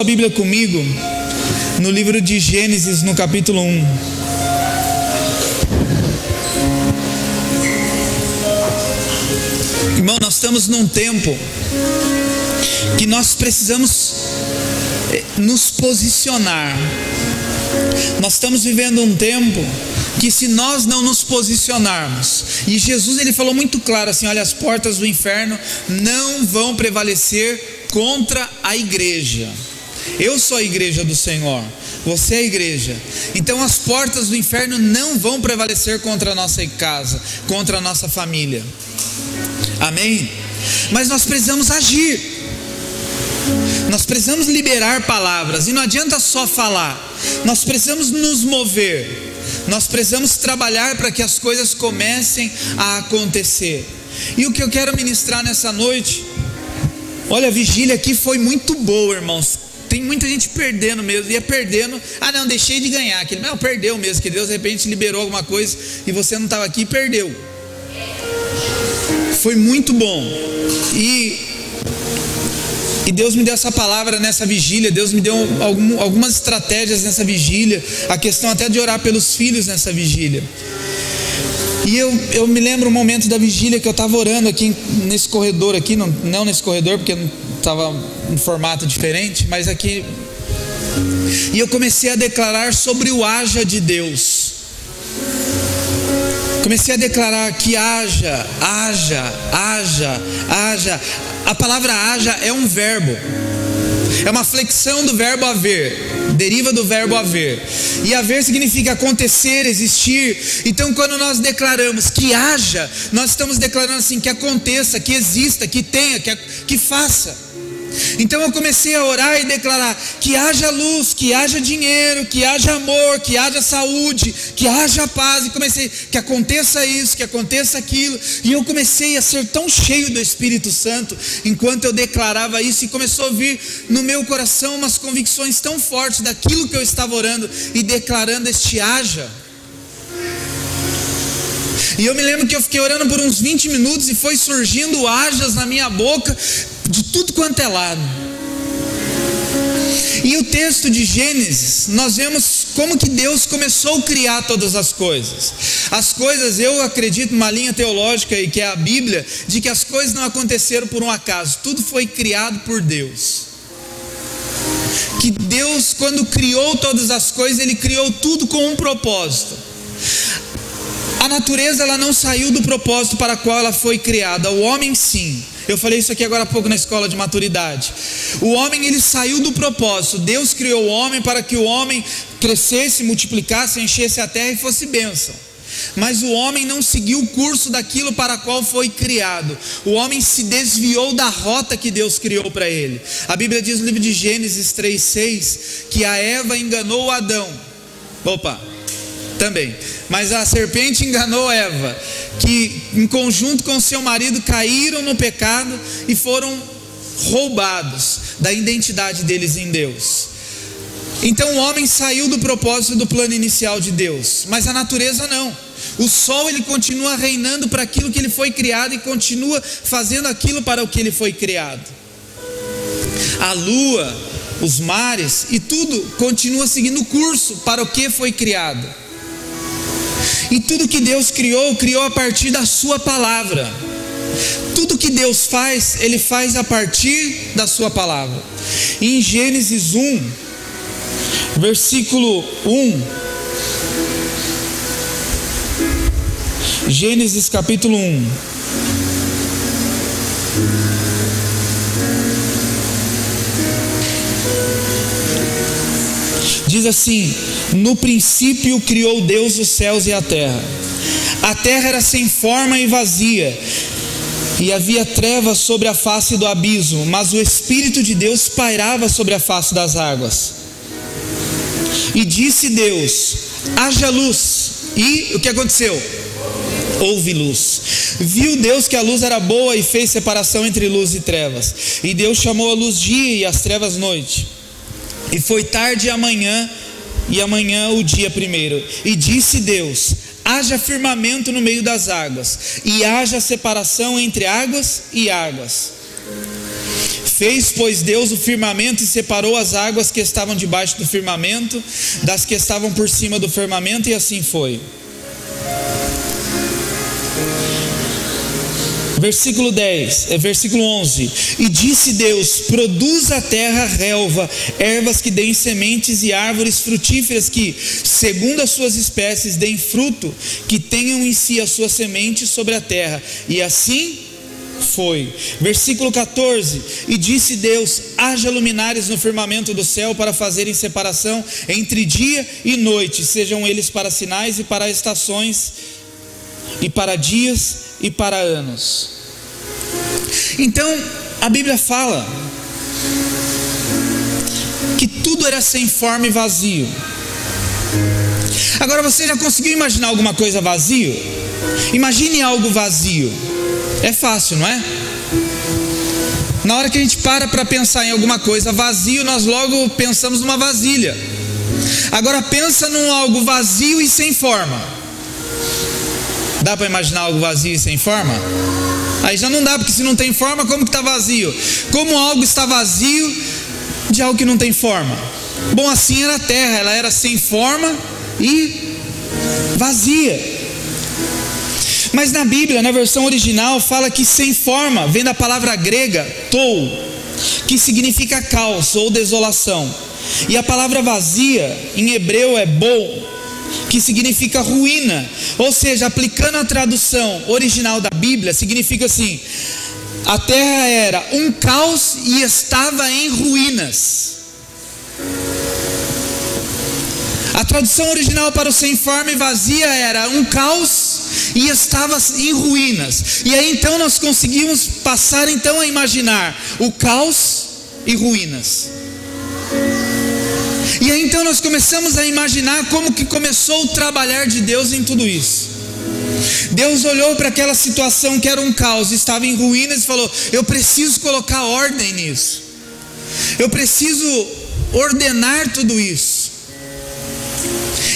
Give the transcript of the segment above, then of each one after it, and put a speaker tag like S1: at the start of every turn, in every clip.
S1: Bíblia comigo no livro de Gênesis, no capítulo 1. Irmão, nós estamos num tempo que nós precisamos nos posicionar. Nós estamos vivendo um tempo que, se nós não nos posicionarmos, e Jesus ele falou muito claro assim: olha, as portas do inferno não vão prevalecer contra a igreja. Eu sou a igreja do Senhor, você é a igreja. Então as portas do inferno não vão prevalecer contra a nossa casa, contra a nossa família. Amém? Mas nós precisamos agir. Nós precisamos liberar palavras. E não adianta só falar. Nós precisamos nos mover. Nós precisamos trabalhar para que as coisas comecem a acontecer. E o que eu quero ministrar nessa noite, olha, a vigília aqui foi muito boa, irmãos. Tem muita gente perdendo mesmo, ia perdendo. Ah não, deixei de ganhar aquele. Não, perdeu mesmo, que Deus de repente liberou alguma coisa e você não estava aqui e perdeu. Foi muito bom. E Deus me deu essa palavra nessa vigília. Deus me deu algumas estratégias nessa vigília. A questão até de orar pelos filhos nessa vigília. E eu me lembro um momento da vigília que eu estava orando aqui nesse corredor aqui, não nesse corredor porque estava em formato diferente, mas aqui. E eu comecei a declarar sobre o haja de Deus. Comecei a declarar que haja. A palavra haja é um verbo. É uma flexão do verbo haver. Deriva do verbo haver. E haver significa acontecer, existir. Então quando nós declaramos que haja, nós estamos declarando assim: que aconteça, que exista, que tenha, que faça. Então eu comecei a orar e declarar que haja luz, que haja dinheiro, que haja amor, que haja saúde, que haja paz. E comecei, que aconteça isso, que aconteça aquilo. E eu comecei a ser tão cheio do Espírito Santo enquanto eu declarava isso, e começou a vir no meu coração umas convicções tão fortes daquilo que eu estava orando e declarando este haja. E eu me lembro que eu fiquei orando por uns 20 minutos e foi surgindo hajas na minha boca de tudo quanto é lado. E o texto de Gênesis, nós vemos como que Deus começou a criar todas as coisas. As coisas, eu acredito numa linha teológica, e que é a Bíblia, de que as coisas não aconteceram por um acaso. Tudo foi criado por Deus. Que Deus, quando criou todas as coisas, Ele criou tudo com um propósito. A natureza, ela não saiu do propósito para o qual ela foi criada. O homem sim. Eu falei isso aqui agora há pouco na escola de maturidade. O homem, ele saiu do propósito. Deus criou o homem para que o homem crescesse, multiplicasse, enchesse a terra e fosse bênção. Mas o homem não seguiu o curso daquilo para o qual foi criado. O homem se desviou da rota que Deus criou para ele. A Bíblia diz no livro de Gênesis 3:6 que a Eva enganou o Adão. Também. Mas a serpente enganou Eva, que em conjunto com seu marido caíram no pecado e foram roubados da identidade deles em Deus. Então o homem saiu do propósito do plano inicial de Deus, mas a natureza não. O sol, ele continua reinando para aquilo que ele foi criado e continua fazendo aquilo para o que ele foi criado. A lua, os mares e tudo continua seguindo o curso para o que foi criado. E tudo que Deus criou, criou a partir da sua palavra. Tudo que Deus faz, Ele faz a partir da sua palavra. E em Gênesis 1, versículo 1, Gênesis capítulo 1, diz assim: no princípio criou Deus os céus e a terra. A terra era sem forma e vazia, e havia trevas sobre a face do abismo, mas o Espírito de Deus pairava sobre a face das águas. E disse Deus: haja luz. E o que aconteceu? Houve luz. Viu Deus que a luz era boa e fez separação entre luz e trevas. E Deus chamou a luz dia e as trevas noite. E foi tarde amanhã, e amanhã o dia primeiro. E disse Deus: haja firmamento no meio das águas, e haja separação entre águas e águas. Fez, pois, Deus o firmamento e separou as águas que estavam debaixo do firmamento das que estavam por cima do firmamento, e assim foi. Versículo 11: E disse Deus: produza a terra relva, ervas que deem sementes e árvores frutíferas que, segundo as suas espécies, deem fruto, que tenham em si a sua semente sobre a terra. E assim foi. Versículo 14: E disse Deus: haja luminares no firmamento do céu para fazerem separação entre dia e noite, sejam eles para sinais e para estações, e para dias e para anos. Então a Bíblia fala que tudo era sem forma e vazio. Agora, você já conseguiu imaginar alguma coisa vazio? Imagine algo vazio. É fácil, não é? Na hora que a gente para pensar em alguma coisa vazio, nós logo pensamos numa vasilha. Agora pensa num algo vazio e sem forma. Dá para imaginar algo vazio e sem forma? Aí já não dá, porque se não tem forma, como que está vazio? Como algo está vazio de algo que não tem forma? Bom, assim era a terra, ela era sem forma e vazia. Mas na Bíblia, na versão original, fala que sem forma vem da palavra grega tou, que significa caos ou desolação. E a palavra vazia em hebreu é bol, que significa ruína. Ou seja, aplicando a tradução original da Bíblia, significa assim: a terra era um caos e estava em ruínas. A tradução original para o sem forma e vazia era um caos e estava em ruínas. E aí então nós conseguimos passar então a imaginar o caos e ruínas. E aí então nós começamos a imaginar como que começou o trabalhar de Deus em tudo isso. Deus olhou para aquela situação que era um caos, estava em ruínas, e falou: eu preciso colocar ordem nisso, eu preciso ordenar tudo isso.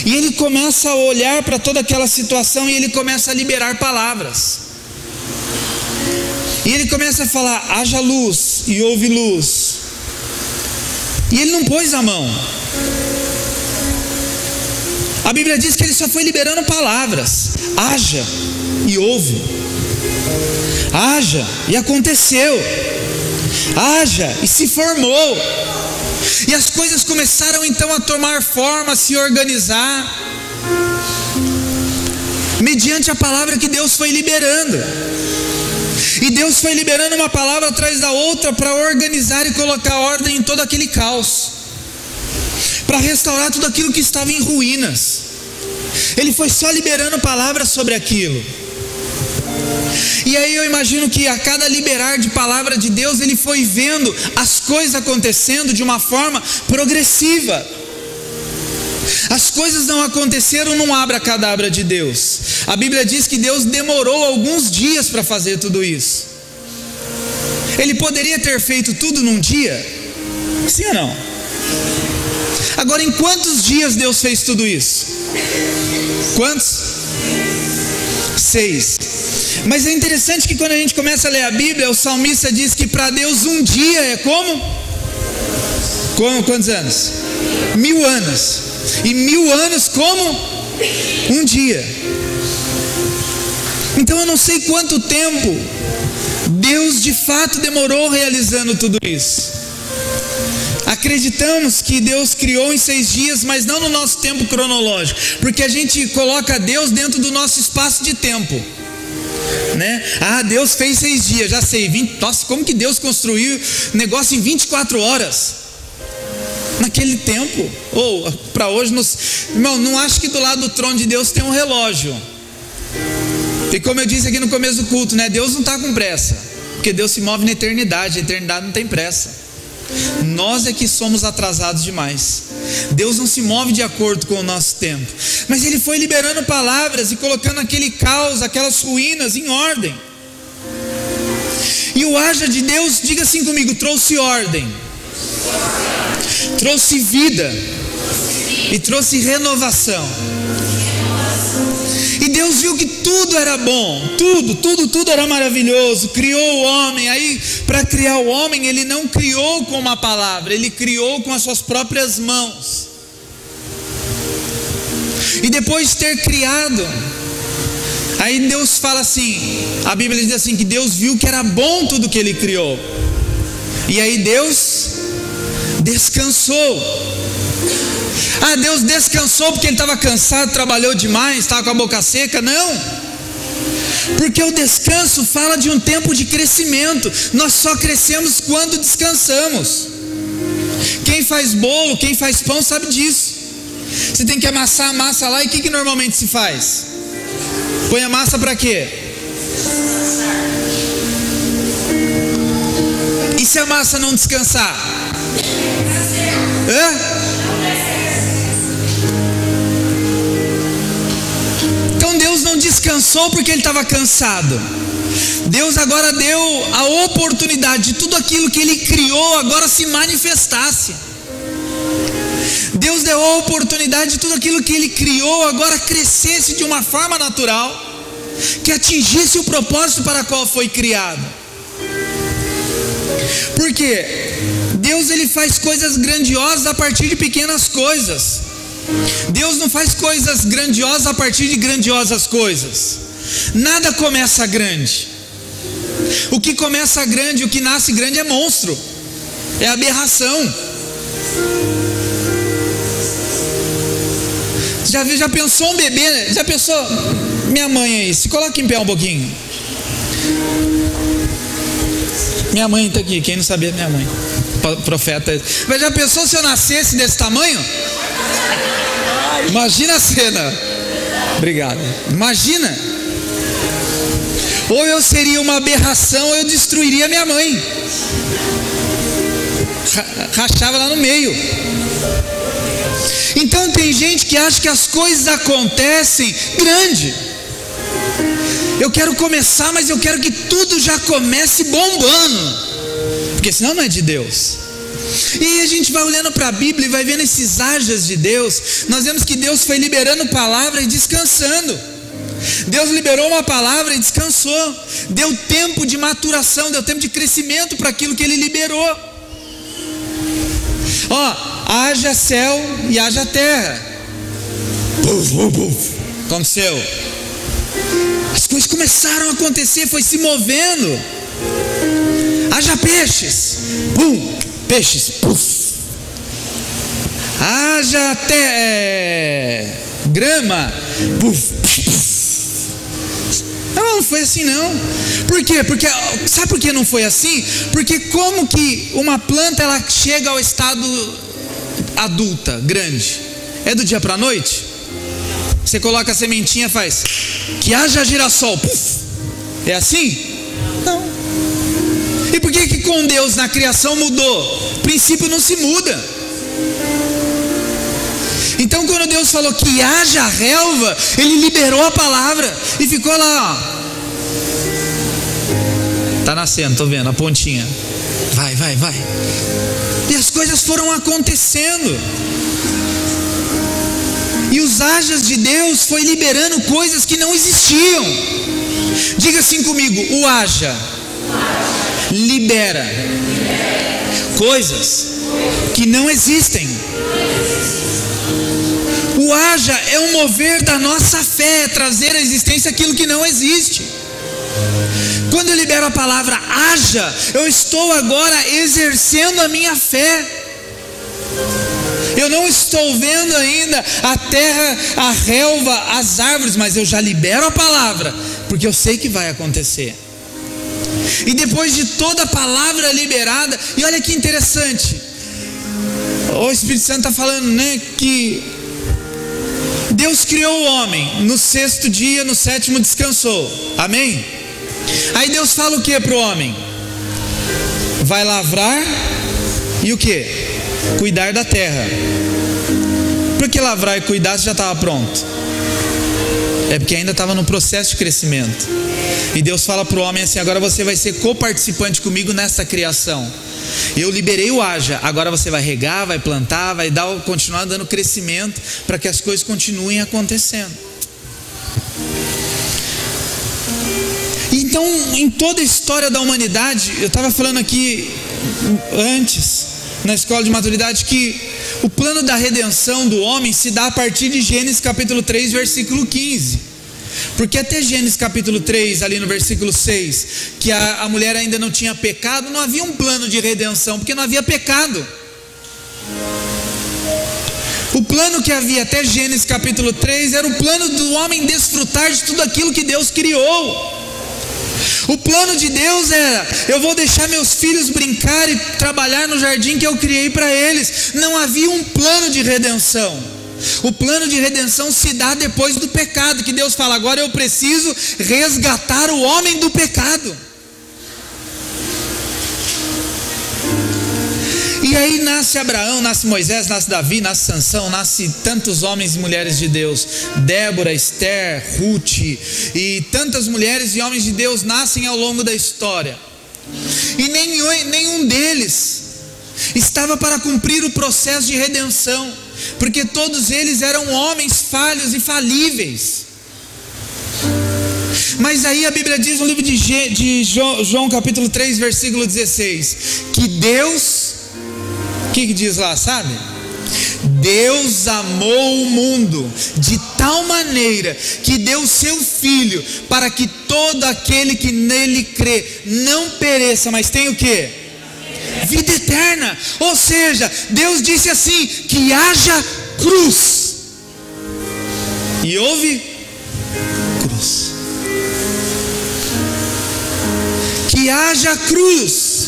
S1: E Ele começa a olhar para toda aquela situação e Ele começa a liberar palavras. E Ele começa a falar: haja luz, e houve luz. E Ele não pôs a mão. A Bíblia diz que Ele só foi liberando palavras: haja e houve, haja e aconteceu, haja e se formou. E as coisas começaram então a tomar forma, a se organizar, mediante a palavra que Deus foi liberando. E Deus foi liberando uma palavra atrás da outra para organizar e colocar ordem em todo aquele caos, para restaurar tudo aquilo que estava em ruínas. Ele foi só liberando palavras sobre aquilo. E aí eu imagino que a cada liberar de palavra de Deus, Ele foi vendo as coisas acontecendo de uma forma progressiva. As coisas não aconteceram num abracadabra de Deus. A Bíblia diz que Deus demorou alguns dias para fazer tudo isso. Ele poderia ter feito tudo num dia? Sim ou não? Agora, em quantos dias Deus fez tudo isso? Quantos? 6. Mas é interessante que quando a gente começa a ler a Bíblia, o salmista diz que para Deus um dia é como? Quantos anos? 1000 anos. E 1000 anos como? Um dia. Então eu não sei quanto tempo Deus de fato demorou realizando tudo isso. Acreditamos que Deus criou em 6 dias, mas não no nosso tempo cronológico, porque a gente coloca Deus dentro do nosso espaço de tempo, né? Ah, Deus fez 6 dias, já sei, nossa, como que Deus construiu negócio em 24 horas? Naquele tempo, ou para hoje, irmão, não acho que do lado do trono de Deus tem um relógio. E como eu disse aqui no começo do culto, né? Deus não está com pressa, porque Deus se move na eternidade, a eternidade não tem pressa. Nós é que somos atrasados demais. Deus não se move de acordo com o nosso tempo. Mas Ele foi liberando palavras e colocando aquele caos, aquelas ruínas em ordem. E o haja de Deus, diga assim comigo, trouxe ordem, trouxe vida e trouxe renovação. E Deus viu que tudo era bom, tudo era maravilhoso. Criou o homem, aí para criar o homem, Ele não criou com uma palavra, Ele criou com as suas próprias mãos. E depois de ter criado, aí Deus fala assim, a Bíblia diz assim, que Deus viu que era bom tudo que Ele criou. E aí Deus descansou. Ah, Deus descansou porque Ele estava cansado, trabalhou demais, estava com a boca seca? Não, porque o descanso fala de um tempo de crescimento. Nós só crescemos quando descansamos. Quem faz bolo, quem faz pão sabe disso. Você tem que amassar a massa lá, e o que normalmente se faz? Põe a massa para quê? E se a massa não descansar? Então Deus não descansou porque Ele estava cansado. Deus agora deu a oportunidade de tudo aquilo que Ele criou agora se manifestasse. Deus deu a oportunidade de tudo aquilo que Ele criou agora crescesse de uma forma natural, que atingisse o propósito para o qual foi criado. Por quê? Deus, Ele faz coisas grandiosas a partir de pequenas coisas. Deus não faz coisas grandiosas a partir de grandiosas coisas. Nada começa grande. O que começa grande, o que nasce grande é monstro, é aberração. Já pensou um bebê? Já pensou? Minha mãe aí, se coloca em pé um pouquinho. Minha mãe está aqui, quem não sabia, minha mãe, profeta. Mas já pensou se eu nascesse desse tamanho? Imagina a cena. Obrigado. Imagina. Ou eu seria uma aberração, ou eu destruiria minha mãe. Rachava lá no meio. Então tem gente que acha que as coisas acontecem grande. Eu quero começar, mas eu quero que tudo já comece bombando, porque senão não é de Deus. E aí a gente vai olhando para a Bíblia e vai vendo esses ágios de Deus. Nós vemos que Deus foi liberando palavra e descansando. Deus liberou uma palavra e descansou. Deu tempo de maturação, deu tempo de crescimento para aquilo que Ele liberou. Haja céu e haja terra. Aconteceu. As coisas começaram a acontecer, foi se movendo. Haja peixes. Peixes. Haja grama. Não foi assim não. Por quê? Porque, sabe por que não foi assim? Porque como que uma planta ela chega ao estado adulta, grande? É do dia para a noite? Você coloca a sementinha, faz que haja girassol. É assim? Não. E por que com Deus na criação mudou? O princípio não se muda. Então quando Deus falou que haja relva, Ele liberou a palavra e ficou lá, Tá nascendo, tô vendo a pontinha. Vai. E as coisas foram acontecendo. E os hajas de Deus foi liberando coisas que não existiam. Diga assim comigo: o haja libera coisas que não existem. O haja é um mover da nossa fé, é trazer à existência aquilo que não existe. Quando eu libero a palavra haja, eu estou agora exercendo a minha fé. Eu não estou vendo ainda a terra, a relva, as árvores, mas eu já libero a palavra, porque eu sei que vai acontecer. E depois de toda a palavra liberada, e olha que interessante, o Espírito Santo está falando, né, que Deus criou o homem, no sexto dia, no sétimo descansou, amém? Aí Deus fala o que para o homem? Vai lavrar e o que? Cuidar da terra. Por que lavrar e cuidar se já estava pronto? É porque ainda estava no processo de crescimento. E Deus fala para o homem assim: agora você vai ser coparticipante comigo nessa criação. Eu liberei o haja, agora você vai regar, vai plantar, vai continuar dando crescimento para que as coisas continuem acontecendo. Então, em toda a história da humanidade, eu estava falando aqui antes, na escola de maturidade, que o plano da redenção do homem se dá a partir de Gênesis capítulo 3, versículo 15. Porque até Gênesis capítulo 3, ali no versículo 6, que a mulher ainda não tinha pecado, não havia um plano de redenção, porque não havia pecado. O plano que havia até Gênesis capítulo 3 era o plano do homem desfrutar de tudo aquilo que Deus criou. O plano de Deus era: eu vou deixar meus filhos brincar e trabalhar no jardim que eu criei para eles. Não havia um plano de redenção. O plano de redenção se dá depois do pecado, que Deus fala: agora eu preciso resgatar o homem do pecado. E aí nasce Abraão, nasce Moisés, nasce Davi, nasce Sansão, nasce tantos homens e mulheres de Deus, Débora, Esther, Ruth, e tantas mulheres e homens de Deus nascem ao longo da história. E nenhum deles estava para cumprir o processo de redenção, porque todos eles eram homens falhos e falíveis. Mas aí a Bíblia diz no livro de João capítulo 3, versículo 16, que Deus... O que diz lá, sabe? Deus amou o mundo de tal maneira que deu seu Filho, para que todo aquele que nele crê não pereça, mas tenha o quê? Vida eterna. Ou seja, Deus disse assim: que haja cruz. E houve cruz. Que haja cruz.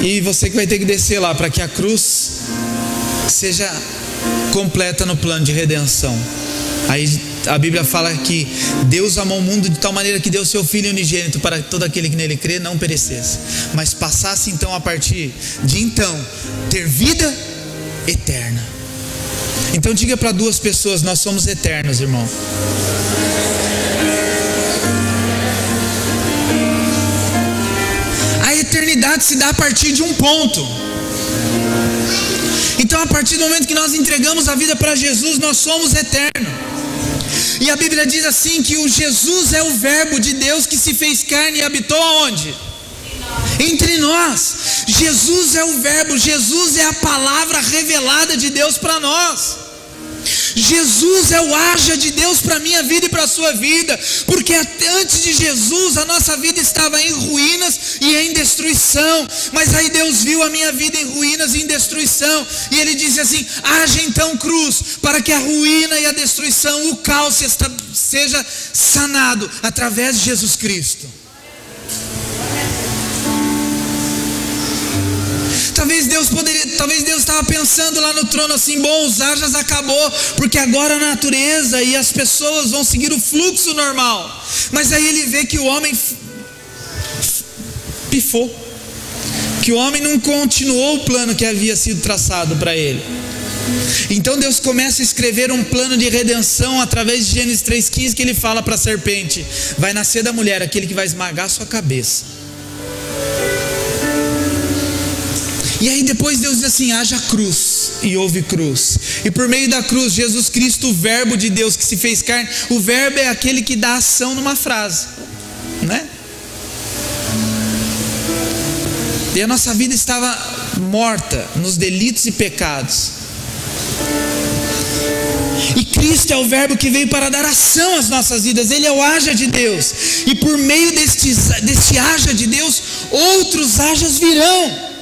S1: E você que vai ter que descer lá para que a cruz seja completa no plano de redenção. Aí a Bíblia fala que Deus amou o mundo de tal maneira que deu seu Filho unigênito, para que todo aquele que nele crê não perecesse, mas passasse então, a partir de então, ter vida eterna. Então diga para duas pessoas: nós somos eternos, irmão. A eternidade se dá a partir de um ponto. Então, a partir do momento que nós entregamos a vida para Jesus, nós somos eternos. E a Bíblia diz assim, que o Jesus é o verbo de Deus que se fez carne e habitou aonde? Entre nós. Jesus é o verbo, Jesus é a palavra revelada de Deus para nós. Jesus é o haja de Deus para a minha vida e para a sua vida, porque antes de Jesus a nossa vida estava em ruínas e em destruição, mas aí Deus viu a minha vida em ruínas e em destruição, e Ele disse assim: haja então cruz, para que a ruína e a destruição, o caos seja sanado através de Jesus Cristo. Talvez Deus estava pensando lá no trono assim: bom, os hajas acabou, porque agora a natureza e as pessoas vão seguir o fluxo normal. Mas aí Ele vê que o homem pifou, que o homem não continuou o plano que havia sido traçado para ele. Então Deus começa a escrever um plano de redenção através de Gênesis 3,15, que Ele fala para a serpente: vai nascer da mulher aquele que vai esmagar a sua cabeça. E aí depois Deus diz assim: haja cruz, e houve cruz. E por meio da cruz, Jesus Cristo, o verbo de Deus que se fez carne. O verbo é aquele que dá ação numa frase, né? E a nossa vida estava morta nos delitos e pecados. E Cristo é o verbo que veio para dar ação às nossas vidas. Ele é o haja de Deus. E por meio deste haja de Deus, outros hajas virão.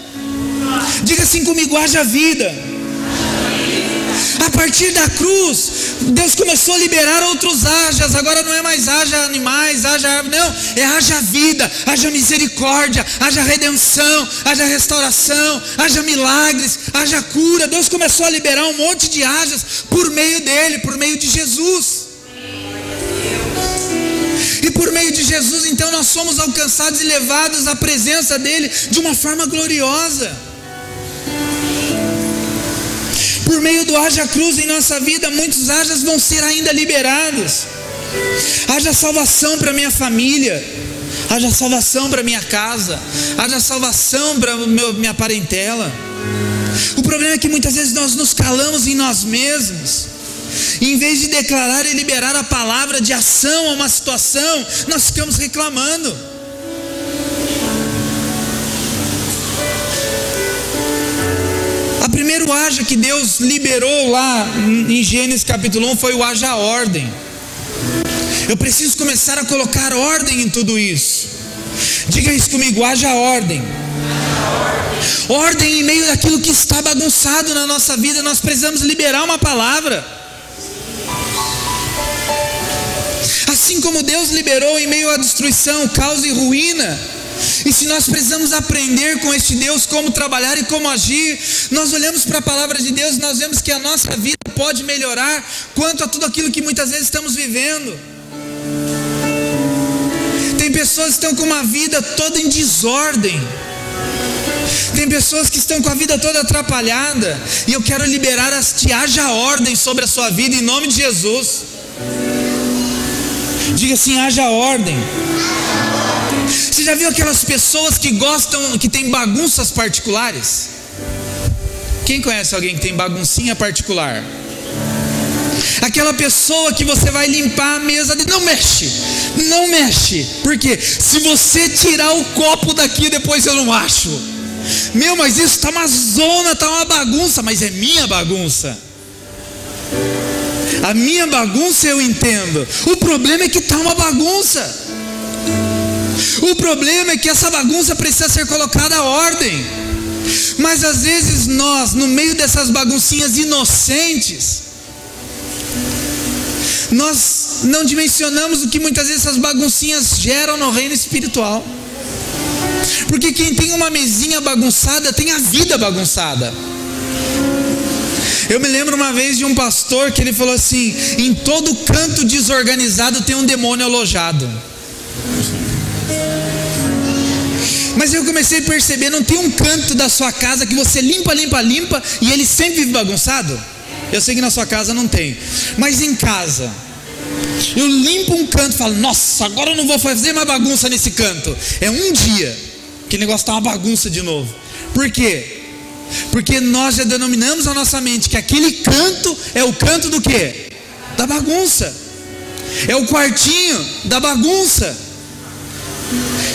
S1: Diga assim comigo: haja vida. A partir da cruz, Deus começou a liberar outros hajas. Agora não é mais haja animais, haja árvore, não, é haja vida, haja misericórdia, haja redenção, haja restauração, haja milagres, haja cura. Deus começou a liberar um monte de hajas por meio dele, por meio de Jesus. E por meio de Jesus, então, nós somos alcançados e levados à presença dele de uma forma gloriosa. Por meio do haja cruz em nossa vida, muitos hajas vão ser ainda liberados. Haja salvação para minha família, haja salvação para minha casa, haja salvação para minha parentela. O problema é que muitas vezes nós nos calamos em nós mesmos, E em vez de declarar e liberar a palavra de ação a uma situação, nós ficamos reclamando. A primeiro haja que Deus liberou lá em Gênesis capítulo 1 foi o haja ordem. Eu preciso começar a colocar ordem em tudo isso. Diga isso comigo, haja ordem. Ordem em meio daquilo que está bagunçado na nossa vida. Nós precisamos liberar uma palavra. Assim como Deus liberou em meio à destruição, caos e ruína. E se nós precisamos aprender com este Deus como trabalhar e como agir, nós olhamos para a palavra de Deus e nós vemos que a nossa vida pode melhorar quanto a tudo aquilo que muitas vezes estamos vivendo. Tem pessoas que estão com uma vida toda em desordem. Tem pessoas que estão com a vida toda atrapalhada. E eu quero liberar que haja ordem sobre a sua vida em nome de Jesus. Diga assim, haja ordem. Você já viu aquelas pessoas que gostam, que tem bagunças particulares? Quem conhece alguém que tem baguncinha particular? Aquela pessoa que você vai limpar a mesa de... Não mexe, não mexe. Por quê? Se você tirar o copo daqui, depois eu não acho. Meu, mas isso está uma zona, está uma bagunça. Mas é minha bagunça. A minha bagunça eu entendo. O problema é que está uma bagunça. O problema é que essa bagunça precisa ser colocada à ordem. Mas às vezes nós, no meio dessas baguncinhas inocentes, nós não dimensionamos o que muitas vezes essas baguncinhas geram no reino espiritual. Porque quem tem uma mesinha bagunçada tem a vida bagunçada. Eu me lembro uma vez de um pastor que ele falou assim: em todo canto desorganizado tem um demônio alojado. Mas eu comecei a perceber, não tem um canto da sua casa que você limpa e ele sempre vive bagunçado? Eu sei que na sua casa não tem, mas em casa eu limpo um canto e falo: nossa, agora eu não vou fazer mais bagunça nesse canto. É um dia que o negócio está uma bagunça de novo. Por quê? Porque nós já denominamos a nossa mente que aquele canto é o canto do quê? Da bagunça. É o quartinho da bagunça.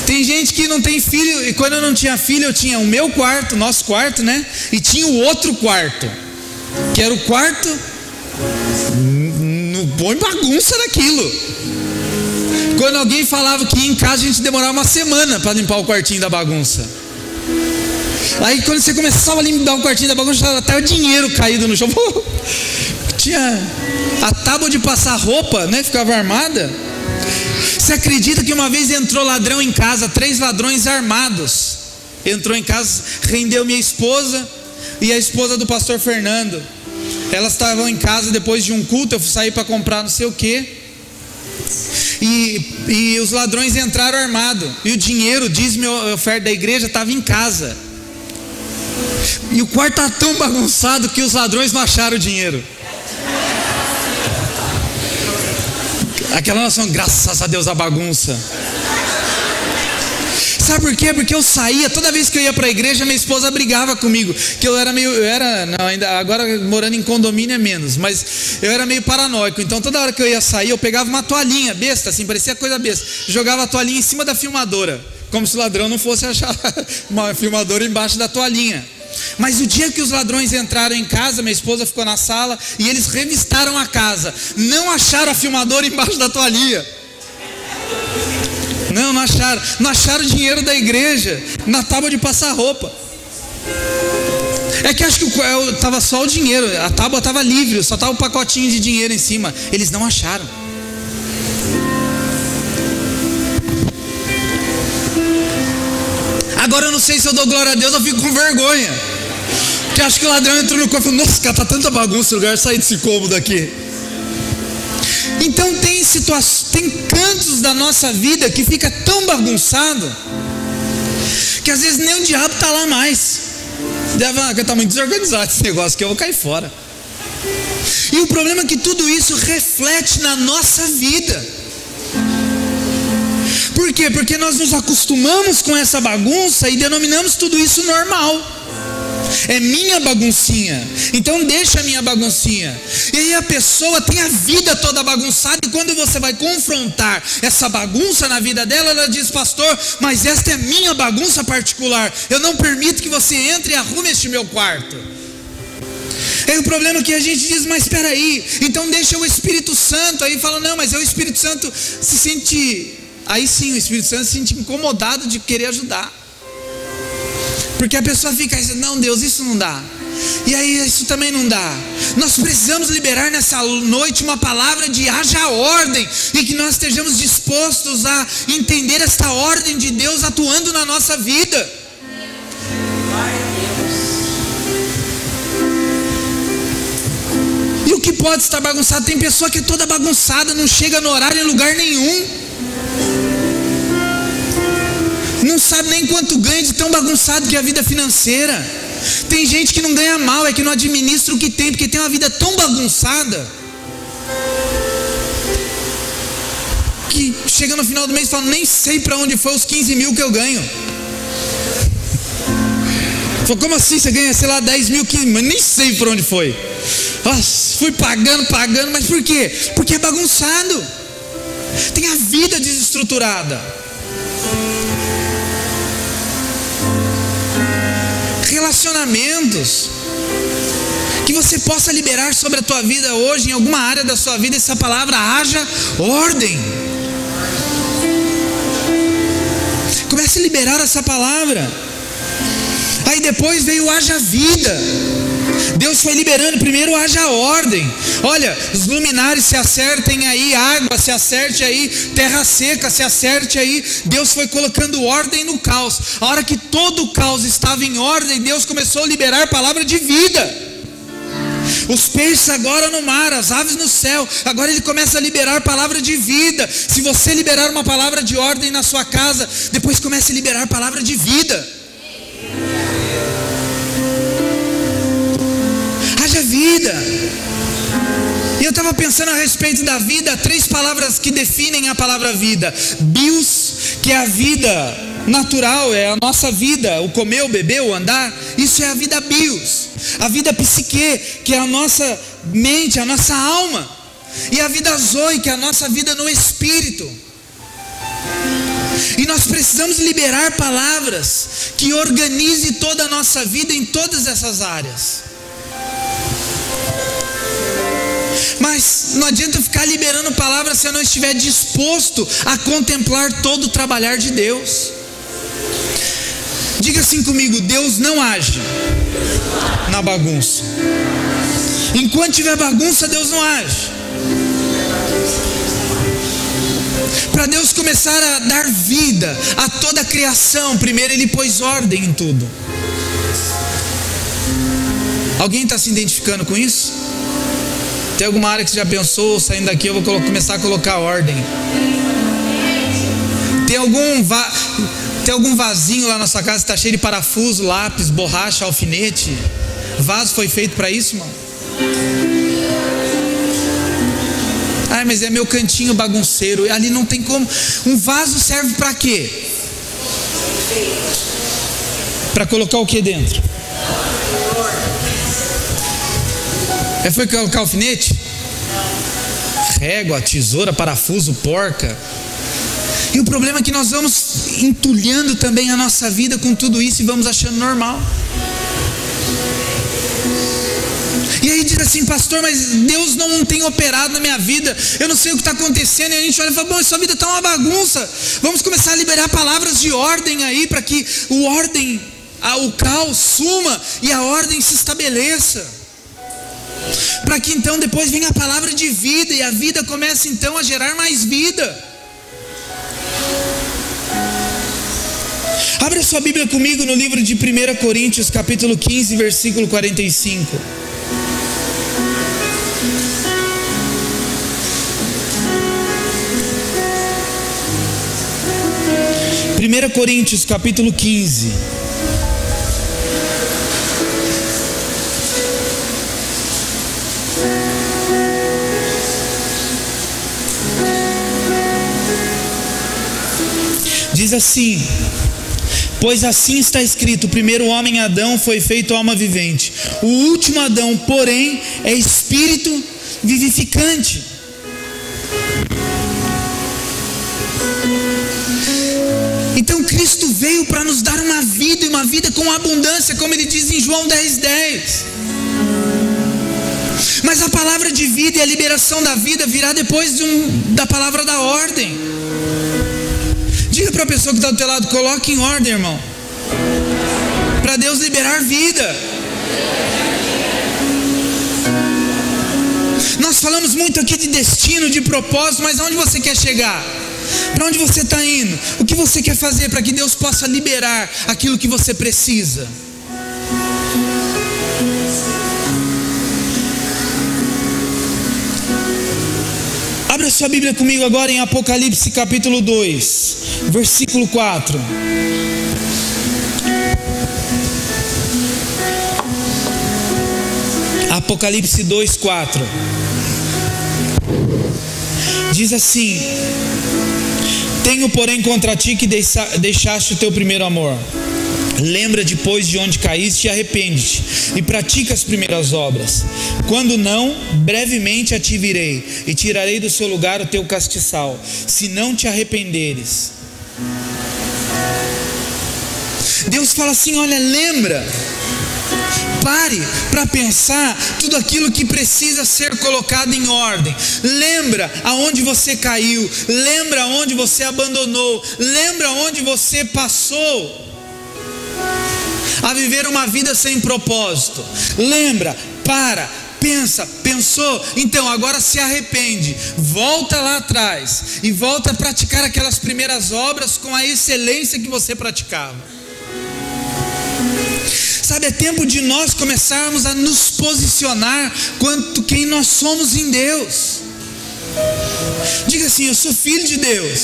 S1: Tem gente que não tem filho, e quando eu não tinha filho, eu tinha o meu quarto, nosso quarto, né? E tinha o outro quarto, que era o quarto no bom bagunça daquilo. Quando alguém falava que ia em casa, a gente demorava uma semana para limpar o quartinho da bagunça. Aí quando você começava a limpar o quartinho da bagunça, estava até o dinheiro caído no chão. Tinha a tábua de passar roupa, né? Ficava armada. Você acredita que uma vez entrou ladrão em casa, 3 ladrões armados? Entrou em casa, rendeu minha esposa e a esposa do pastor Fernando. Elas estavam em casa depois de um culto, eu saí para comprar não sei o que. E os ladrões entraram armados. E o dinheiro, dízimo e oferta da igreja estava em casa. E o quarto estava tão bagunçado que os ladrões não acharam o dinheiro. Aquela noção, graças a Deus, a bagunça. Sabe por quê? Porque eu saía, toda vez que eu ia para a igreja, minha esposa brigava comigo. Que agora morando em condomínio é menos, mas eu era meio paranoico. Então toda hora que eu ia sair, eu pegava uma toalhinha besta, assim, parecia coisa besta. Jogava a toalhinha em cima da filmadora, como se o ladrão não fosse achar uma filmadora embaixo da toalhinha. Mas o dia que os ladrões entraram em casa, minha esposa ficou na sala e eles revistaram a casa. Não acharam a filmadora embaixo da toalhinha. Não acharam. Não acharam o dinheiro da igreja na tábua de passar roupa. É que acho que estava só o dinheiro. A tábua estava livre, só estava um pacotinho de dinheiro em cima. Eles não acharam. Agora eu não sei se eu dou glória a Deus ou fico com vergonha. Porque acho que o ladrão entrou no corpo e falou: nossa, cara, tá tanta bagunça, o lugar de sair desse cômodo aqui. Então tem cantos da nossa vida que fica tão bagunçado que às vezes nem o diabo está lá mais. Está muito desorganizado esse negócio que eu vou cair fora. E o problema é que tudo isso reflete na nossa vida. Por quê? Porque nós nos acostumamos com essa bagunça e denominamos tudo isso normal. é minha baguncinha, então deixa a minha baguncinha. E aí a pessoa tem a vida toda bagunçada, e quando você vai confrontar essa bagunça na vida dela, ela diz: pastor, mas esta é minha bagunça particular, eu não permito que você entre e arrume este meu quarto. Aí o problema é que a gente diz: mas espera aí, então deixa o Espírito Santo. Aí fala: não, mas o Espírito Santo se sente, aí sim o Espírito Santo se sente incomodado de querer ajudar, porque a pessoa fica dizendo: não, Deus, isso não dá, e aí isso também não dá. Nós precisamos liberar nessa noite uma palavra de haja ordem, e que nós estejamos dispostos a entender esta ordem de Deus atuando na nossa vida. E o que pode estar bagunçado? Tem pessoa que é toda bagunçada, não chega no horário em lugar nenhum, não sabe nem quanto ganha, de tão bagunçado que é a vida financeira. Tem gente que não ganha mal, é que não administra o que tem, porque tem uma vida tão bagunçada que chega no final do mês e fala: nem sei para onde foi os 15 mil que eu ganho. Falei: como assim você ganha, sei lá, 10 mil, 15 mil? Mas nem sei para onde foi. Nossa, fui pagando, mas por quê? Porque é bagunçado, tem a vida desestruturada. Relacionamentos, que você possa liberar sobre a tua vida hoje, em alguma área da sua vida, essa palavra: haja ordem. Comece a liberar essa palavra. Aí depois veio haja vida. Deus foi liberando primeiro haja ordem. Olha, os luminares se acertem aí, água se acerte aí, terra seca se acerte aí. Deus foi colocando ordem no caos. A hora que todo o caos estava em ordem, Deus começou a liberar a palavra de vida. Os peixes agora no mar, as aves no céu. Agora Ele começa a liberar palavra de vida. Se você liberar uma palavra de ordem na sua casa, depois comece a liberar palavra de vida. Haja vida. E eu estava pensando a respeito da vida, 3 palavras que definem a palavra vida: bios, que é a vida natural, é a nossa vida, o comer, o beber, o andar, isso é a vida bios. A vida psique, que é a nossa mente, a nossa alma. E a vida zoe, que é a nossa vida no espírito. E nós precisamos liberar palavras que organize toda a nossa vida em todas essas áreas. Mas não adianta ficar liberando palavras se eu não estiver disposto a contemplar todo o trabalhar de Deus. Diga assim comigo: Deus não age na bagunça. Enquanto tiver bagunça, Deus não age. Para Deus começar a dar vida a toda a criação, primeiro Ele pôs ordem em tudo. Alguém está se identificando com isso? Tem alguma área que você já pensou: saindo daqui eu vou começar a colocar ordem? Tem algum vasinho lá na sua casa que está cheio de parafuso, lápis, borracha, alfinete? Vaso foi feito para isso, irmão? Ah, mas é meu cantinho bagunceiro, ali não tem como. Um vaso serve para quê? Para colocar o que dentro? Foi colocar alfinete? Régua, tesoura, parafuso, porca. E o problema é que nós vamos entulhando também a nossa vida com tudo isso e vamos achando normal. E aí diz assim: pastor, mas Deus não tem operado na minha vida, eu não sei o que está acontecendo. E a gente olha e fala: bom, sua vida está uma bagunça. Vamos começar a liberar palavras de ordem aí, para que o caos suma e a ordem se estabeleça. Para que então depois venha a palavra de vida, e a vida comece então a gerar mais vida. Abra sua Bíblia comigo no livro de 1 Coríntios, capítulo 15, versículo 45. Primeira Coríntios, capítulo 15. Diz assim: Pois assim está escrito: o primeiro homem Adão foi feito alma vivente, o último Adão, porém, é espírito vivificante. Então Cristo veio para nos dar uma vida, e uma vida com abundância, como ele diz em João 10:10. Mas a palavra de vida e a liberação da vida virá depois da palavra da ordem. Diga para a pessoa que está do teu lado: coloque em ordem, irmão, para Deus liberar vida. Nós falamos muito aqui de destino, de propósito, mas aonde você quer chegar? Para onde você está indo? O que você quer fazer para que Deus possa liberar aquilo que você precisa? Abra sua Bíblia comigo agora em Apocalipse capítulo 2, versículo 4. Apocalipse 2, 4. Diz assim: tenho, porém, contra ti que deixaste o teu primeiro amor. Lembra depois de onde caíste e arrepende-te, e pratica as primeiras obras. Quando não, brevemente a ti virei, e tirarei do seu lugar o teu castiçal, se não te arrependeres. Deus fala assim: olha, lembra. Pare para pensar tudo aquilo que precisa ser colocado em ordem. Lembra aonde você caiu, lembra aonde você abandonou, lembra aonde você passou a viver uma vida sem propósito. Lembra, para, pensa, pensou, então agora se arrepende, volta lá atrás e volta a praticar aquelas primeiras obras com a excelência que você praticava. Sabe, é tempo de nós começarmos a nos posicionar quanto quem nós somos em Deus. Diga assim: eu sou filho de Deus.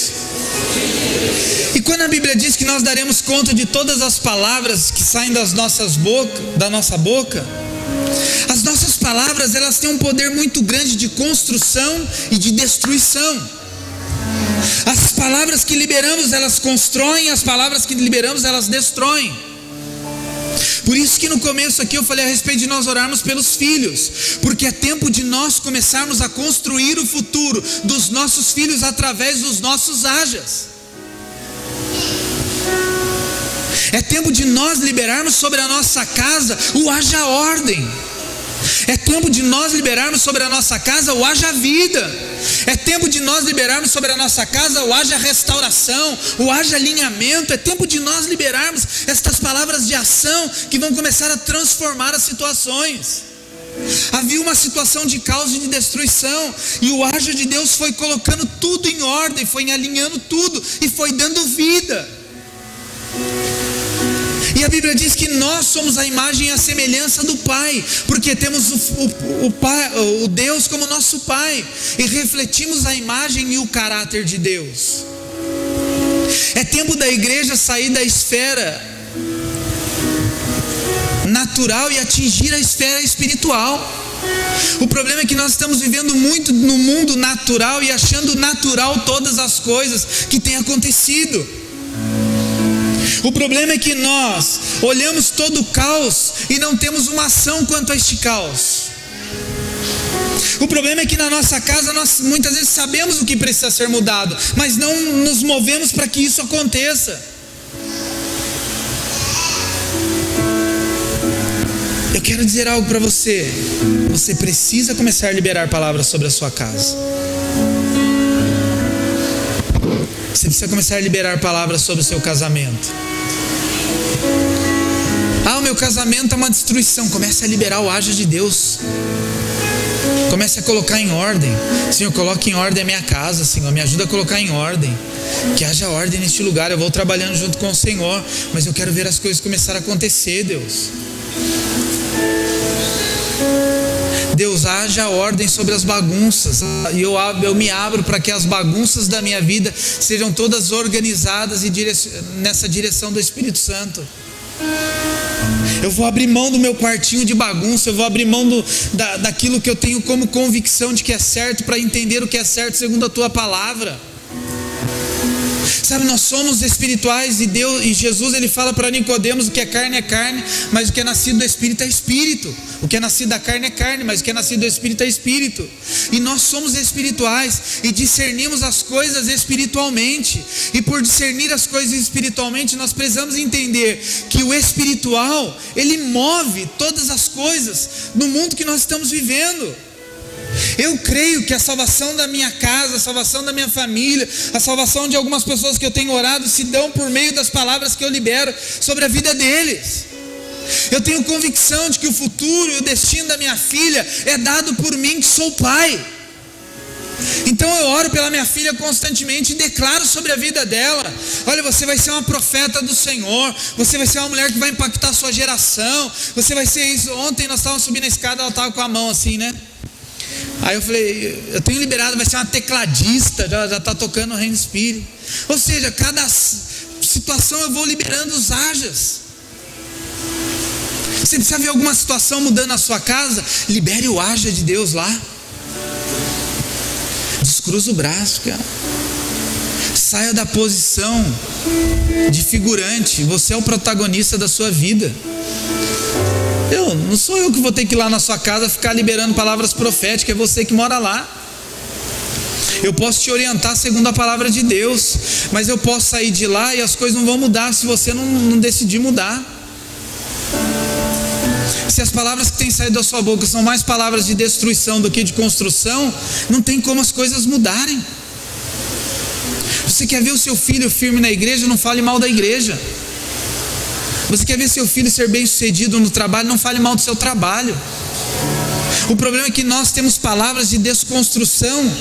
S1: E quando a Bíblia diz que nós daremos conta de todas as palavras que saem da nossa boca, as nossas palavras, elas têm um poder muito grande de construção e de destruição. As palavras que liberamos, elas constroem; as palavras que liberamos, elas destroem. Por isso que no começo aqui eu falei a respeito de nós orarmos pelos filhos, porque é tempo de nós começarmos a construir o futuro dos nossos filhos através dos nossos hajas. É tempo de nós liberarmos sobre a nossa casa o haja ordem. É tempo de nós liberarmos sobre a nossa casa o haja vida. É tempo de nós liberarmos sobre a nossa casa o haja restauração, o haja alinhamento. É tempo de nós liberarmos estas palavras de ação que vão começar a transformar as situações. Havia uma situação de caos e de destruição, e o haja de Deus foi colocando tudo em ordem, foi alinhando tudo e foi dando vida. E a Bíblia diz que nós somos a imagem e a semelhança do Pai, porque temos o Deus como nosso Pai, e refletimos a imagem e o caráter de Deus. É tempo da igreja sair da esfera natural e atingir a esfera espiritual. O problema é que nós estamos vivendo muito no mundo natural e achando natural todas as coisas que têm acontecido. O problema é que nós olhamos todo o caos e não temos uma ação quanto a este caos. O problema é que na nossa casa nós muitas vezes sabemos o que precisa ser mudado, mas não nos movemos para que isso aconteça. Eu quero dizer algo para você. Você precisa começar a liberar palavras sobre a sua casa. Você precisa começar a liberar palavras sobre o seu casamento. Ah, o meu casamento é uma destruição. Comece a liberar o haja de Deus. Comece a colocar em ordem. Senhor, coloque em ordem a minha casa, Senhor. Me ajuda a colocar em ordem. Que haja ordem neste lugar. Eu vou trabalhando junto com o Senhor, mas eu quero ver as coisas começar a acontecer, Deus. Deus, haja ordem sobre as bagunças. E eu me abro para que as bagunças da minha vida sejam todas organizadas e nessa direção do Espírito Santo. Eu vou abrir mão do meu quartinho de bagunça. Eu vou abrir mão daquilo que eu tenho como convicção de que é certo, para entender o que é certo segundo a tua palavra. Sabe, nós somos espirituais e Deus, e Jesus ele fala para Nicodemos: o que é carne, mas o que é nascido do Espírito é Espírito. O que é nascido da carne é carne, mas o que é nascido do Espírito é Espírito. E nós somos espirituais e discernimos as coisas espiritualmente. E por discernir as coisas espiritualmente, nós precisamos entender que o espiritual, ele move todas as coisas no mundo que nós estamos vivendo. Eu creio que a salvação da minha casa, a salvação da minha família, a salvação de algumas pessoas que eu tenho orado se dão por meio das palavras que eu libero sobre a vida deles. Eu tenho convicção de que o futuro e o destino da minha filha é dado por mim, que sou pai. Então eu oro pela minha filha constantemente e declaro sobre a vida dela: olha, você vai ser uma profeta do Senhor, você vai ser uma mulher que vai impactar a sua geração, você vai ser isso. Ontem nós estávamos subindo a escada, ela estava com a mão assim, né? Aí eu falei: eu tenho liberado, vai ser uma tecladista, já está tocando o Reino do Espírito. Ou seja, cada situação eu vou liberando os ajas. Você precisa ver alguma situação mudando na sua casa, libere o aja de Deus lá. Descruza o braço, cara. Saia da posição de figurante. Você é o protagonista da sua vida. Não sou eu que vou ter que ir lá na sua casa ficar liberando palavras proféticas, é você que mora lá. Eu posso te orientar segundo a palavra de Deus, mas eu posso sair de lá e as coisas não vão mudar se você não decidir mudar. Se as palavras que têm saído da sua boca são mais palavras de destruição do que de construção, não tem como as coisas mudarem. Você quer ver o seu filho firme na igreja? Não fale mal da igreja. Você quer ver seu filho ser bem sucedido no trabalho? Não fale mal do seu trabalho. O problema é que nós temos palavras de desconstrução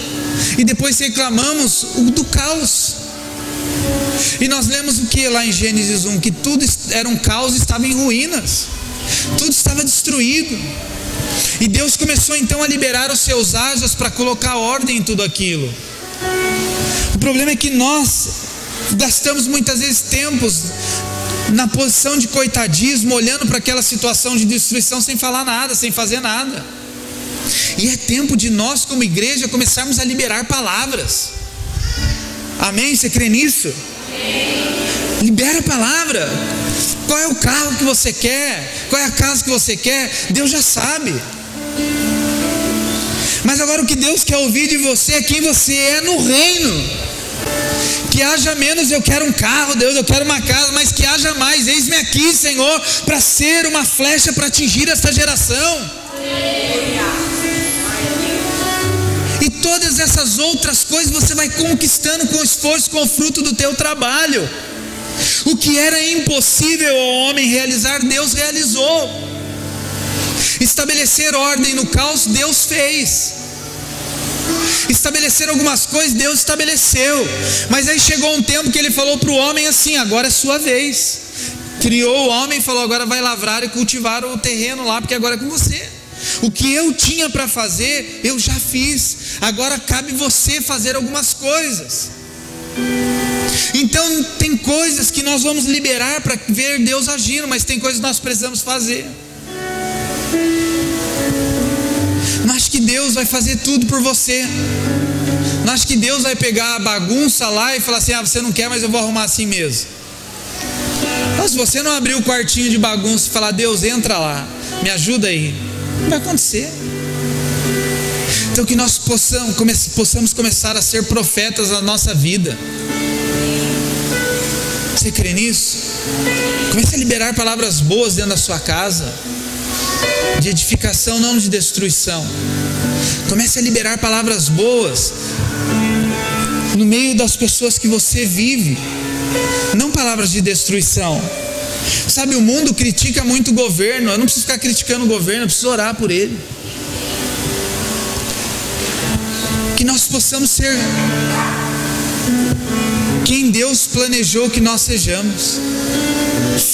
S1: e depois reclamamos do caos. E nós lemos o que lá em Gênesis 1? Que tudo era um caos e estava em ruínas. Tudo estava destruído. E Deus começou então a liberar os seus ajas para colocar ordem em tudo aquilo. O problema é que nós gastamos muitas vezes tempos na posição de coitadismo, olhando para aquela situação de destruição sem falar nada, sem fazer nada. E é tempo de nós como igreja começarmos a liberar palavras. Amém? Você crê nisso? Libera a palavra. Qual é o carro que você quer? Qual é a casa que você quer? Deus já sabe. Mas agora o que Deus quer ouvir de você é quem você é no reino. Que haja menos, eu quero um carro, Deus, eu quero uma casa, mas que haja mais. Eis-me aqui, Senhor, para ser uma flecha para atingir esta geração. E todas essas outras coisas você vai conquistando com esforço, com o fruto do teu trabalho. O que era impossível ao homem realizar, Deus realizou. Estabelecer ordem no caos, Deus fez. Estabelecer algumas coisas, Deus estabeleceu. Mas aí chegou um tempo que Ele falou para o homem assim: agora é sua vez. Criou o homem e falou: agora vai lavrar e cultivar o terreno lá, porque agora é com você. O que eu tinha para fazer, eu já fiz. Agora cabe você fazer algumas coisas. Então tem coisas que nós vamos liberar para ver Deus agindo, mas tem coisas que nós precisamos fazer. Não acho que Deus vai fazer tudo por você. Não acho que Deus vai pegar a bagunça lá e falar assim: você não quer, mas eu vou arrumar assim mesmo. Então, se você não abrir o quartinho de bagunça e falar: Deus, entra lá, me ajuda aí, não vai acontecer. Então que nós possamos começar a ser profetas na nossa vida. Você crê nisso? Comece a liberar palavras boas dentro da sua casa, de edificação, não de destruição. Comece a liberar palavras boas no meio das pessoas que você vive, não palavras de destruição. Sabe, o mundo critica muito o governo. Eu não preciso ficar criticando o governo, eu preciso orar por ele. Que nós possamos ser quem Deus planejou que nós sejamos,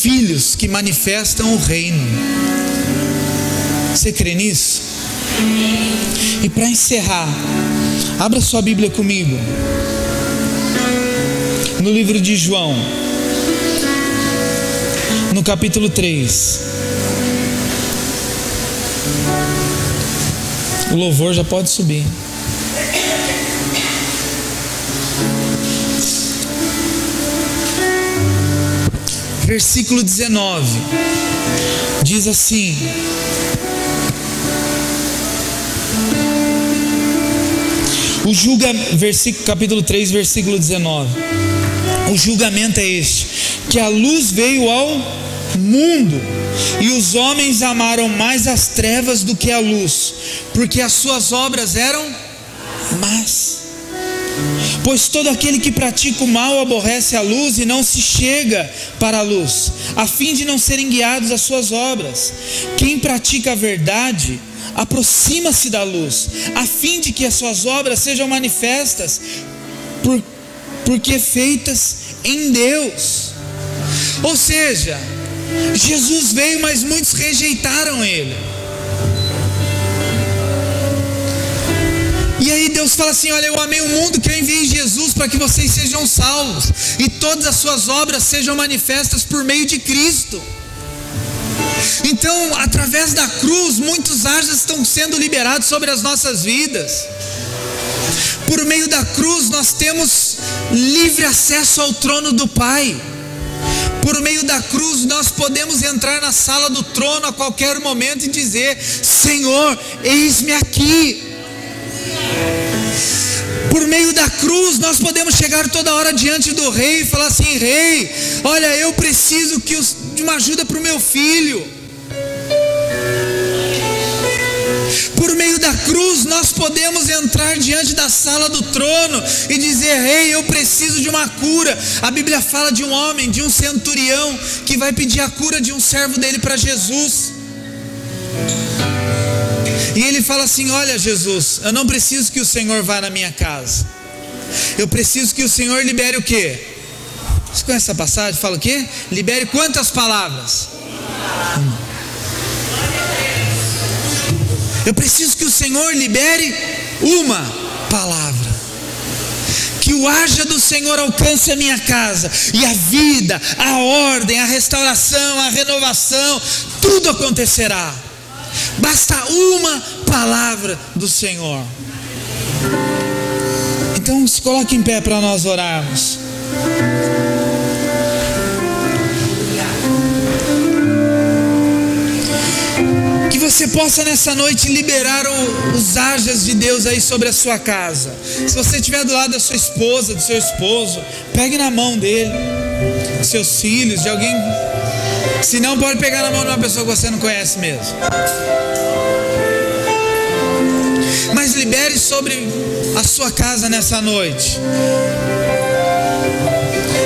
S1: filhos que manifestam o reino. Você crê nisso? E para encerrar, abra sua Bíblia comigo no livro de João, no capítulo 3. O louvor já pode subir. versículo 19, diz assim: capítulo 3, versículo 19. O julgamento é este: que a luz veio ao mundo, e os homens amaram mais as trevas do que a luz, porque as suas obras eram más. Pois todo aquele que pratica o mal aborrece a luz e não se chega para a luz, a fim de não serem guiados às suas obras. Quem pratica a verdade aproxima-se da luz, a fim de que as suas obras sejam manifestas, porque feitas em Deus. Ou seja, Jesus veio, mas muitos rejeitaram Ele. E aí Deus fala assim: olha, eu amei o mundo que eu enviei Jesus para que vocês sejam salvos, e todas as suas obras sejam manifestas por meio de Cristo. Então, através da cruz, muitos arjas estão sendo liberados sobre as nossas vidas. Por meio da cruz nós temos livre acesso ao trono do Pai. Por meio da cruz nós podemos entrar na sala do trono a qualquer momento e dizer: Senhor, eis-me aqui. Por meio da cruz nós podemos chegar toda hora diante do rei e falar assim: rei, olha, eu preciso de uma ajuda para o meu filho. Por meio da cruz nós podemos entrar diante da sala do trono e dizer: rei, eu preciso de uma cura. A Bíblia fala de um homem, de um centurião, que vai pedir a cura de um servo dele para Jesus. E ele fala assim: olha, Jesus, eu não preciso que o Senhor vá na minha casa, eu preciso que o Senhor libere o quê? Você conhece essa passagem? Fala o quê? Libere quantas palavras? Uma. Eu preciso que o Senhor libere uma palavra. Que o haja do Senhor alcance a minha casa, e a vida, a ordem, a restauração, a renovação, tudo acontecerá. Basta uma palavra do Senhor. Então se coloque em pé para nós orarmos. Que você possa nessa noite liberar os hajas de Deus aí sobre a sua casa. Se você estiver do lado da sua esposa, do seu esposo, pegue na mão dele, dos seus filhos, de alguém. Se não, pode pegar na mão de uma pessoa que você não conhece mesmo. Mas libere sobre a sua casa nessa noite.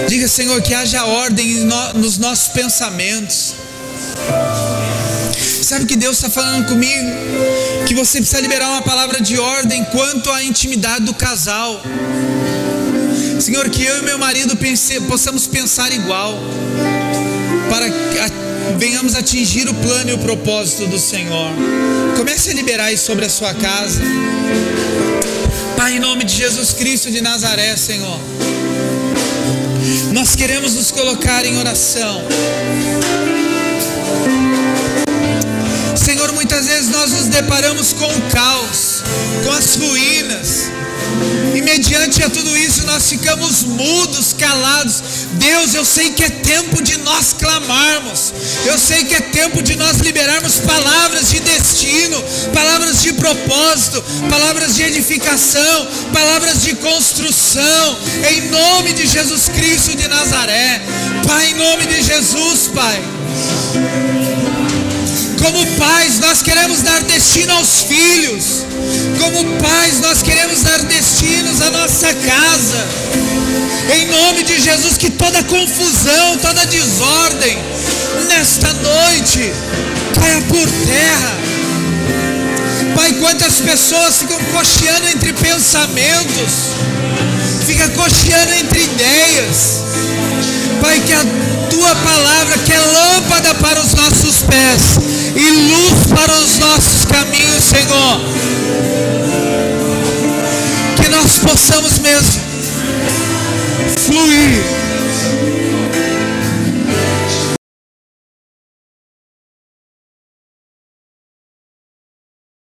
S1: Diga: Senhor, que haja ordem nos nossos pensamentos. Sabe que Deus está falando comigo? Que você precisa liberar uma palavra de ordem quanto à intimidade do casal. Senhor, que eu e meu marido possamos pensar igual, para que venhamos atingir o plano e o propósito do Senhor. Comece a liberar isso sobre a sua casa. Pai, em nome de Jesus Cristo de Nazaré, Senhor, nós queremos nos colocar em oração. Senhor, muitas vezes nós nos deparamos com o caos, com as ruínas, e mediante a tudo isso nós ficamos mudos, calados. Deus, eu sei que é tempo de nós clamarmos, eu sei que é tempo de nós liberarmos palavras de destino, palavras de propósito, palavras de edificação, palavras de construção, em nome de Jesus Cristo de Nazaré. Pai, em nome de Jesus, Pai, como pais nós queremos dar destino aos filhos, como pais nós queremos dar destinos à nossa casa, em nome de Jesus. Que toda confusão, toda desordem nesta noite caia por terra. Pai, quantas pessoas ficam cocheando entre pensamentos, ficam cocheando entre ideias. Pai, que a Tua palavra, que é lâmpada para os nossos pés e luz para os nossos caminhos, Senhor, que nós possamos